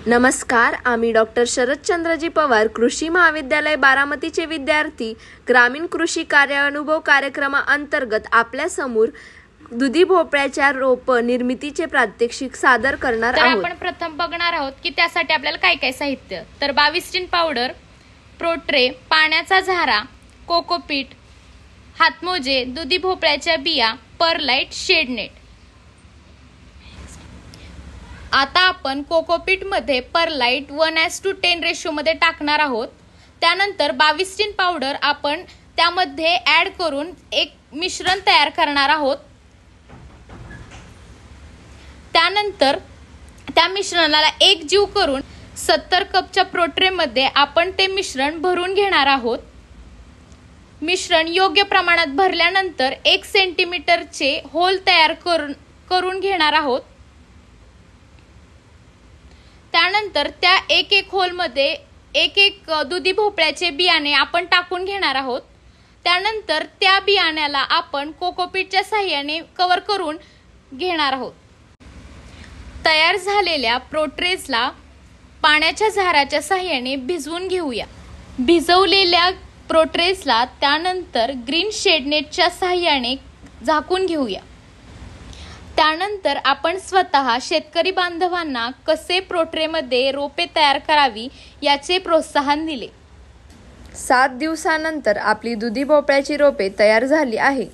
नमस्कार, आम्ही डॉक्टर शरदचंद्रजी पवार, कृषी महाविद्यालय बारामतीचे विद्यार्थी ग्रामीण कृषी कार्यानुभव कार्यक्रमाअंतर्गत आपल्यासमोर दुधी भोपळ्याच्या रोप निर्मितीचे प्रात्यक्षिक सादर करणार आहोत। आपण प्रथम बघणार आहोत की त्यासाठी आपल्याला काय काय साहित्य। तर 22 टिन पावडर, प्रोट्रे, पाण्याचा झारा, कोकोपीट, हातमोजे, दुधी भोपळ्याच्या बिया, परलाइट, शेडनेट। आता आपण कोकोपीट मध्ये परलाइट 1:10 रेशो मध्ये टाकणार आहोत। त्यानंतर 22 टिन पावडर आपण त्यामध्ये ऍड करून एक मिश्रण तयार करणार आहोत। त्यानंतर त्या मिश्रणाला एकजीव करून 70 कपच्या प्रोट्रे मध्ये आपण ते मिश्रण भरून घेणार आहोत। मिश्रण योग्य प्रमाणात भरल्यानंतर 1 सेंटीमीटरचे होल तयार करून घेणार आहोत। त्यानंतर त्या एक होल मध्ये एक दुधी भोपळ्याचे बियाणे आपण टाकून घेणार आहोत। त्यानंतर त्या बियाण्याला आपण कोकोपीटच्या सहाय्याने कव्हर करून घेणार आहोत। तयार झालेल्या प्रोट्रेजला पाण्याच्या झाराच्या सहाय्याने भिजवून घेऊया। भिजवलेल्या प्रोट्रेजला त्यानंतर ग्रीन शेडनेटच्या सहाय्याने झाकून घेऊया। त्यानंतर आपण स्वतः शेतकरी बांधवांना कसे प्रोट्रेमध्ये रोपे तयार करावी याचे प्रोत्साहन दिले। 7 दिवसानंतर आपली दुधी भोपळ्याची रोपे तयार झाली आहे।